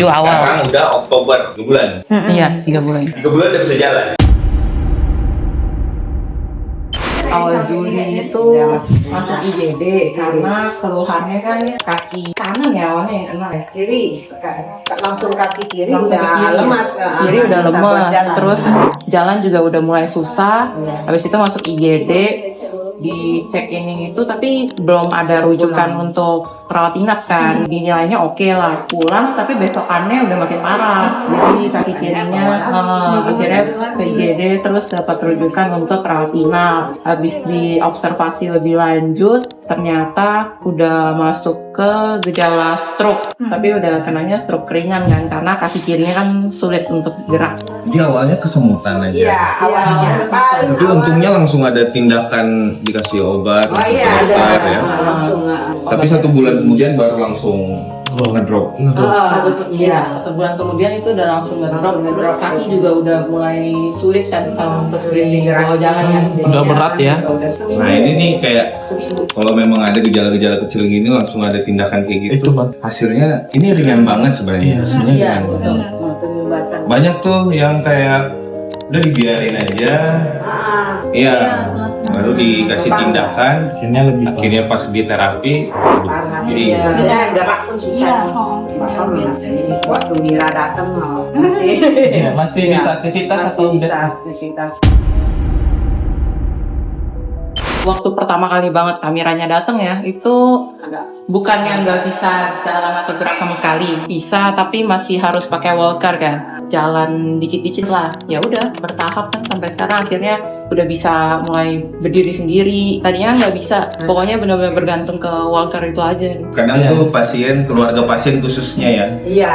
awal. Sekarang udah Oktober, 3 bulan. Iya, 3 bulan. 3 bulan udah bisa jalan. Awal Juli itu masuk IGD karena keluhannya kan kaki kanan ya awalnya yang kena ya. Kiri langsung kaki kiri Langsung udah ke kiri. lemas, Kiri udah bisa buat lemas, jalan. terus jalan juga udah mulai susah. Habis itu masuk IGD, dicek ini itu tapi belum ada rujukan untuk rawat inap kan. Dinilainya oke lah, pulang tapi besokannya udah makin parah. Jadi kaki kirinya akhirnya ke IGD terus dapat rujukan untuk rawat inap. Habis diobservasi lebih lanjut ternyata udah masuk ke gejala stroke, tapi udah kenanya stroke ringan kan karena kaki kirinya kan sulit untuk gerak. Dia awalnya kesemutan aja. Iya, awalnya paling Tapi untungnya langsung ada tindakan dikasih obat. Oh iya, ada dokter, ya. langsung. Tapi 1 bulan kemudian baru langsung ngedrop. Satu bulan kemudian itu udah langsung ngedrop, terus kaki juga udah mulai sulit kan untuk kalau jalan kan. Udah berat ya. Nah ini nih kayak kalau memang ada gejala-gejala kecil gini langsung ada tindakan kayak gitu. Itu, Bang. Hasilnya ini ringan banget sebenarnya. Hasilnya Iya, ringan betul. banget. Banyak tuh yang kayak udah dibiarin aja. Iya. Baru dikasih tindakan. Akhirnya pas di terapi, jadi Ya, gerak pun susah. Waktu Mira datang masih Masih bisa aktivitas masih atau bisa aktivitas. Waktu pertama kali banget kameranya datang ya, itu bukannya nggak bisa jalan atau gerak sama sekali, bisa tapi masih harus pakai walker kan, jalan dikit-dikit lah. Ya udah bertahap kan sampai sekarang akhirnya udah bisa mulai berdiri sendiri. Tadinya nggak bisa, pokoknya benar-benar bergantung ke walker itu aja. kadang tuh pasien, keluarga pasien khususnya ya, Iya.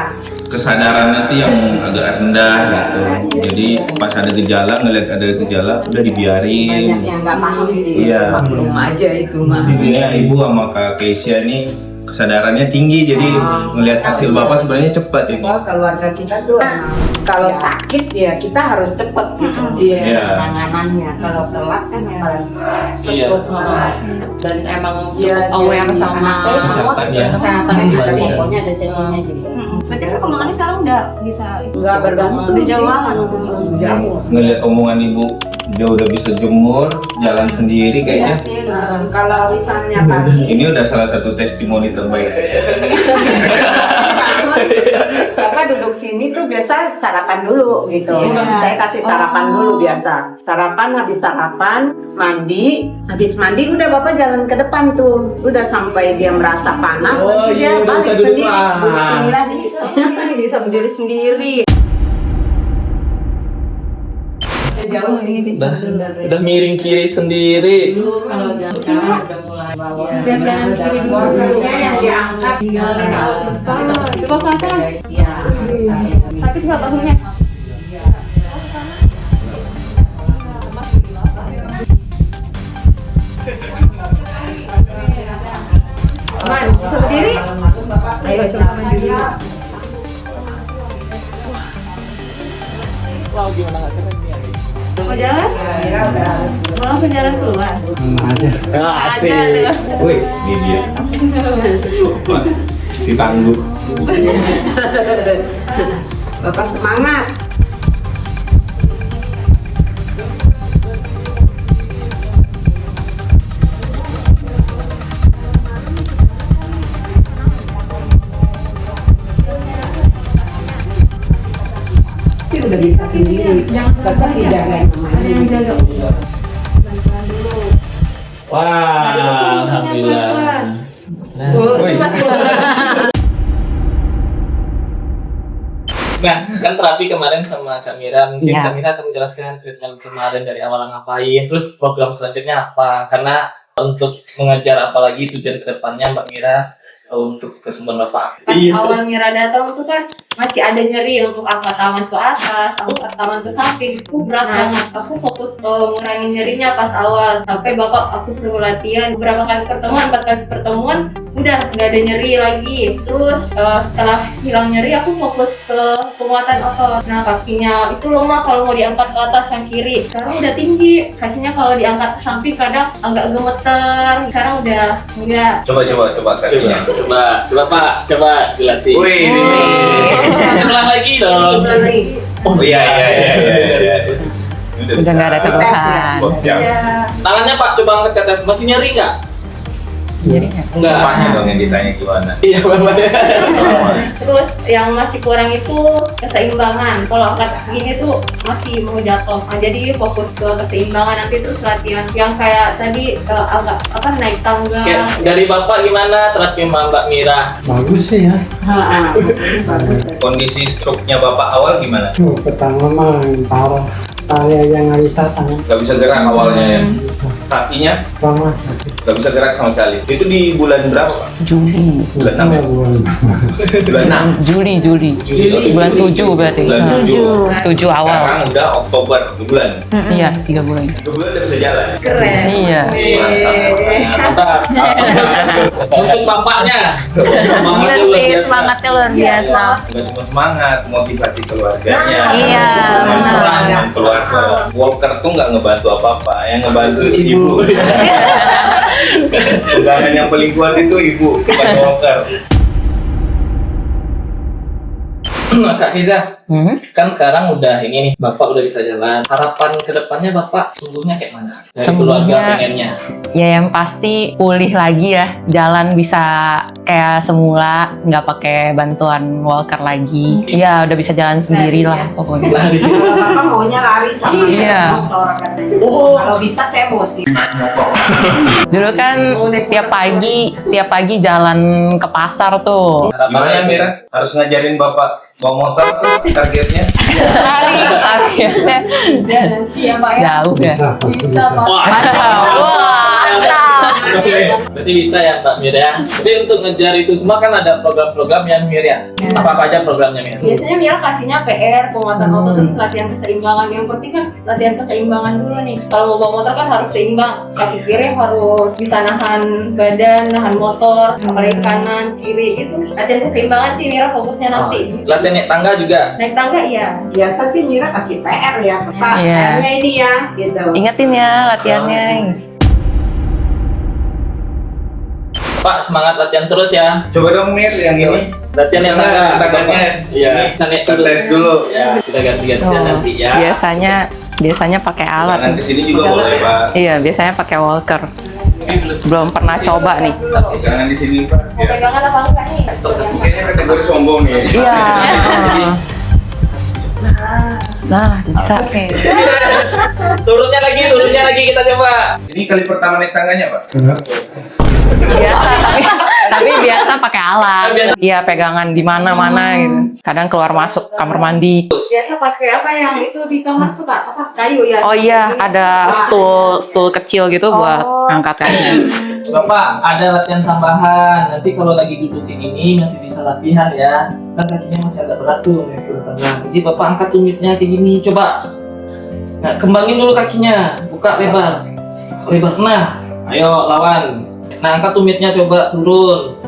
kesadarannya tuh yang agak rendah gitu. Jadi pas ada gejala, ngeliat ada gejala, udah dibiarin. Banyak yang nggak paham sih. Iya. Belum aja itu mah. Ini ibu sama Kak Keisha nih kesadarannya tinggi, jadi ngelihat hasil bapak sebenarnya cepat ini. Oh, keluarga kita tuh emang kalau sakit ya kita harus cepet gitu. Iya. Penanganannya. Kalau telat kan ya. Iya. Dan emang Iya, aware sama Kesehatan ya. kesehatan Ada juga sih. pokoknya ada ceknya gitu. Berarti perkembangannya sekarang udah bisa Nggak bergantung udah sih. jalan. Jauh. Ngelihat omongan ibu, dia udah bisa jemur, jalan sendiri kayaknya. Kalau misalnya pagi Ini udah salah satu testimoni terbaik. Bapak duduk sini tuh biasa sarapan dulu gitu. Saya kasih sarapan dulu biasa. Habis sarapan, mandi. Habis mandi udah Bapak jalan ke depan tuh. Udah sampai dia merasa panas, nanti dia balik sendiri. Duduk sini lagi. Bisa berdiri sendiri. Jauh sih. Udah miring kiri sendiri. Dulu kalau sekarang udah mulai Biar jangan kiri dulu. Walkernya yang diangkat. Coba ke atas. Iya. Sakit nggak bahunya? Man, bisa berdiri? Ayo coba mandi. Wow, gimana nggak keren ya? Mau jalan? Mau langsung jalan keluar? Asik. Wih, ini dia. Wah, si tangguh. Bapak semangat. Udah bisa sendiri. Bapak dijagain namanya. Wah, alhamdulillah. Wih. Nah, kan terapi kemarin sama Kak Mira, mungkin Iya. Kak Mira akan menjelaskan treatment kemarin dari awal ngapain, terus program selanjutnya apa, karena untuk mengejar apalagi tujuan kedepannya Mbak Mira untuk kesembuhan Bapak. Pas awal Mira datang itu kan masih ada nyeri untuk angkat tangan ke atas, angkat tangan ke samping, itu berat banget. Aku fokus ngurangin nyerinya pas awal, sampai bapak aku suruh latihan beberapa kali pertemuan, 4 kali pertemuan, udah nggak ada nyeri lagi. Terus setelah hilang nyeri, aku fokus ke penguatan otot. Nah kakinya itu lemah kalau mau diangkat ke atas yang kiri. Sekarang udah tinggi, kakinya kalau diangkat ke samping kadang agak gemeter. Sekarang udah enggak. Coba kakinya. Coba Pak, coba dilatih. Wih, ini. dong. Sebulan lagi. Oh iya. Udah nggak ada keluhan. Iya. Tangannya Pak coba angkat ke atas, masih nyeri nggak? Jadi Enggak. Bapaknya dong yang ditanya gimana. Iya bapaknya. Terus yang masih kurang itu keseimbangan. Kalau angkat gini tuh masih mau jatuh. Nah, jadi fokus ke keseimbangan, nanti terus latihan yang kayak tadi agak apa naik tangga. Oke, dari bapak gimana terapi sama Mbak Mira? Bagus sih ya. Bagus. Kondisi stroke-nya bapak awal gimana? Pertama mah parah. Tali yang nggak bisa tangan Gak bisa gerak awalnya ya. Kakinya sama. gak bisa gerak sama sekali. Itu di bulan berapa Pak? Juli. Bulan 6 ya? Bulan 6. Juli. Bulan 7 berarti. Bulan 7. 7 awal. Sekarang udah Oktober, 2 bulan. Iya, 3 bulan. 2 bulan udah bisa jalan. Keren. Iya. Mantap. Untuk bapaknya. Bener sih, semangatnya luar biasa. Gak cuma semangat, motivasi keluarganya. Iya, benar. Yang keluarga. Walker tuh nggak ngebantu apa-apa, yang ngebantu ibu. Pegangan yang paling kuat itu ibu, bukan walker. Kak Fiza, kan sekarang udah ini nih, bapak udah bisa jalan. Harapan kedepannya bapak sungguhnya kayak mana? Dari keluarga Semoga- pengennya. Ya yang pasti pulih lagi ya, jalan bisa kayak semula, nggak pakai bantuan walker lagi. Iya, udah bisa jalan sendiri lah pokoknya. Lari. Bapak maunya lari sama Iya. motor katanya. Oh. Kalau bisa saya mesti. Dulu kan tiap pagi jalan ke pasar tuh. Gimana Mira? Harus ngajarin bapak bawa motor tuh targetnya? Akhirnya Nanti ya Pak ya. jauh ya. Bisa, pasti Bisa Pak. Wah. Oke, berarti bisa ya Mbak Mir ya. Tapi untuk ngejar itu semua kan ada program-program yang Mir ya. Apa aja programnya Mir? Biasanya Mira kasihnya PR, penguatan otot, terus latihan keseimbangan. Yang penting kan latihan keseimbangan dulu nih. Kalau mau bawa motor kan harus seimbang. Kaki kiri harus bisa nahan badan, nahan motor, apalagi kanan, kiri itu. Latihan keseimbangan sih Mira fokusnya nanti. Latihan naik tangga juga. Naik tangga iya. Biasa sih Mira kasih PR ya, Pak. Iya. PR-nya ini ya, gitu. Ingetin ya latihannya. Pak semangat latihan terus ya. Coba dong Mir yang ini. Latihan yang tangga. Tangannya. Iya. Bisa naik Kita tes dulu. Ya, kita ganti-gantian nanti ya. Biasanya pakai Jangan alat. kesini juga boleh Pak. Iya, biasanya pakai walker. Belum pernah coba nih. Jangan di sini Pak. Mau Ya. pegangan apa enggak nih? Kayaknya kategori sombong nih. Iya. Nah, bisa nih. Turunnya lagi kita coba. Ini kali pertama naik tangganya Pak. Biasa tapi biasa pakai alat. Iya, pegangan di mana-mana gitu. Kadang keluar masuk kamar mandi. Biasa pakai apa yang itu di kamar tuh Kak? Apa kayu ya? Oh iya, ada stool kecil gitu buat angkat kaki. Bapak ada latihan tambahan. Nanti kalau lagi duduk di ini masih bisa latihan ya. Kan kakinya masih agak berat tuh, Jadi bapak angkat tumitnya kayak gini. Coba. Nah, kembangin dulu kakinya. Buka lebar. Nah, ayo lawan. Nah, angkat tumitnya coba turun.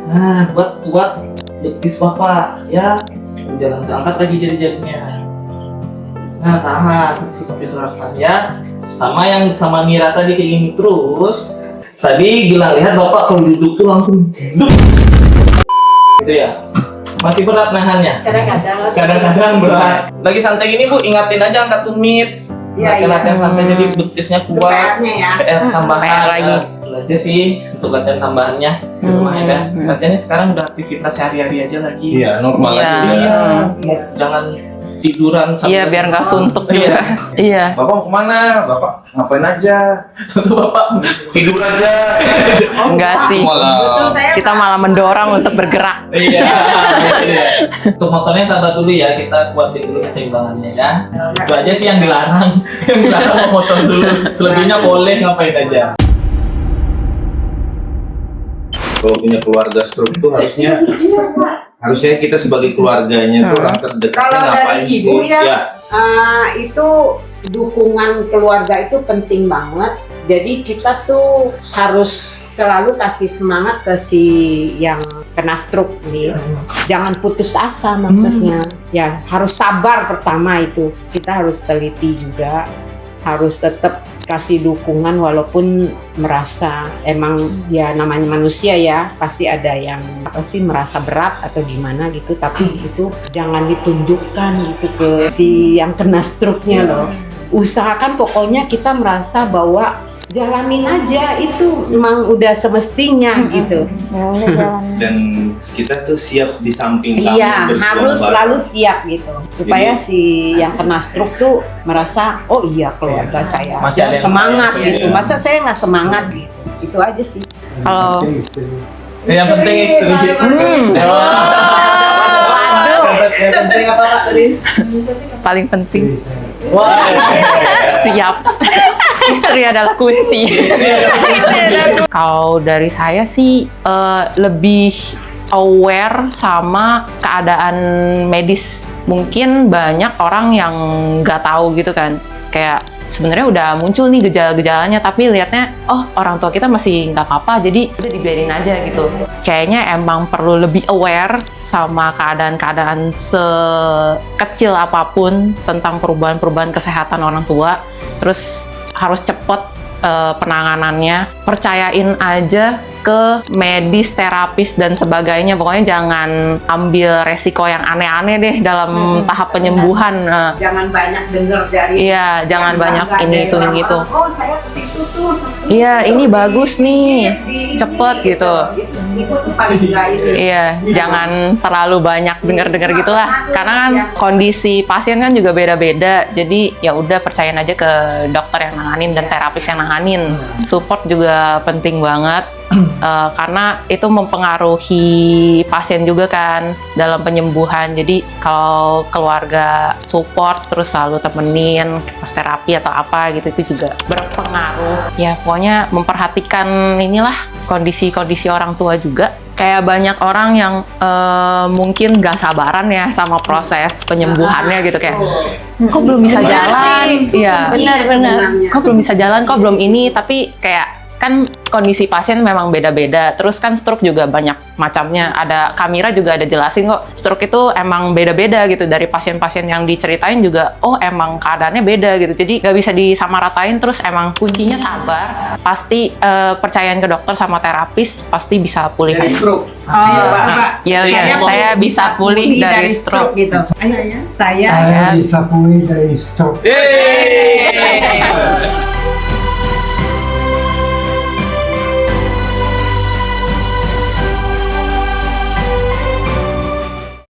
Nah, buat kuat betis bapak ya. Jangan angkat lagi jari-jarinya. Nah, tahan seperti terapkan ya. Sama Mira tadi kayak gini terus. Tadi Gilang lihat bapak kalau duduk tuh langsung duduk. Gitu ya. Masih berat nahannya. Kadang-kadang berat. Lagi santai gini Bu, ingatin aja angkat tumit. Iya, Latihan santai jadi betisnya kuat. PR-nya ya. PR tambahan PR lagi. Itu aja sih untuk latihan tambahannya di rumah ya kan. Latihannya sekarang udah aktivitas sehari-hari aja lagi. Iya, normal Iya. aja dia. Jangan tiduran Iya, biar nggak suntuk juga. Iya. Bapak mau kemana? Bapak ngapain aja? Tentu bapak Tidur aja. Enggak sih. Malah. Kita malah mendorong untuk bergerak. Iya. Untuk motornya sabar dulu ya, kita kuatin dulu keseimbangannya ya. Itu aja sih yang dilarang. Yang dilarang mau motor dulu. Selebihnya boleh ngapain aja. Kalau punya keluarga stroke itu harusnya kita sebagai keluarganya tuh orang terdekat Kalau dari ngapain ibu sih? ya, itu dukungan keluarga itu penting banget. Jadi kita tuh harus selalu kasih semangat ke si yang kena stroke nih. Jangan putus asa maksudnya. Ya harus sabar pertama itu. Kita harus teliti juga. Harus tetap dikasih dukungan walaupun merasa emang ya namanya manusia ya pasti ada yang apa sih merasa berat atau gimana gitu, tapi itu jangan ditunjukkan gitu ke si yang kena stroke-nya loh. Usahakan pokoknya kita merasa bahwa jalanin aja, itu memang udah semestinya gitu. Dan kita tuh siap di samping kamu, Iya, berjuang harus bareng. selalu siap gitu. Supaya si yang kena stroke tuh merasa, oh iya keluarga saya Masih ada yang semangat sayang. gitu. Iya. Masa saya nggak semangat gitu. Itu aja sih. Kalau Yang penting istri. Yang penting apa Pak tadi? paling penting Wah. siap. Istri adalah kunci. Kalau dari saya sih lebih aware sama keadaan medis. Mungkin banyak orang yang nggak tahu gitu kan. Kayak sebenarnya udah muncul nih gejala-gejalanya, tapi lihatnya oh orang tua kita masih nggak apa-apa, jadi udah dibiarin aja gitu. Kayaknya emang perlu lebih aware sama keadaan-keadaan sekecil apapun tentang perubahan-perubahan kesehatan orang tua. Terus harus cepet penanganannya, percayain aja ke medis, terapis dan sebagainya. Pokoknya jangan ambil resiko yang aneh-aneh deh dalam tahap penyembuhan. Jangan banyak dengar dari Iya, jangan banyak ini itu ini itu. Oh, saya ke situ tuh. Iya, ini bagus nih, cepet gitu. Itu tuh paling enggak ini. Iya, jangan terlalu banyak dengar-dengar gitulah. Karena kan kondisi pasien kan juga beda-beda. Jadi ya udah percayain aja ke dokter yang nanganin dan terapis yang nanganin. Support juga penting banget. Karena itu mempengaruhi pasien juga kan dalam penyembuhan. Jadi kalau keluarga support terus selalu temenin pas terapi atau apa gitu, itu juga berpengaruh. Ya pokoknya memperhatikan inilah kondisi-kondisi orang tua juga. Kayak banyak orang yang mungkin gak sabaran ya sama proses penyembuhannya gitu, kayak kok belum bisa jalan, iya Benar-benar. kok belum bisa jalan, kok belum ini, tapi kayak kan kondisi pasien memang beda-beda. Terus kan stroke juga banyak macamnya. Ada Kamira juga ada jelasin kok. Stroke itu emang beda-beda gitu. Dari pasien-pasien yang diceritain juga, oh emang keadaannya beda gitu. Jadi gak bisa disamaratain. Terus emang kuncinya sabar. Pasti percayaan ke dokter sama terapis, pasti bisa pulih. Dari stroke. Iya, saya bisa pulih dari stroke. gitu. Saya Saya bisa pulih dari stroke. Yeay.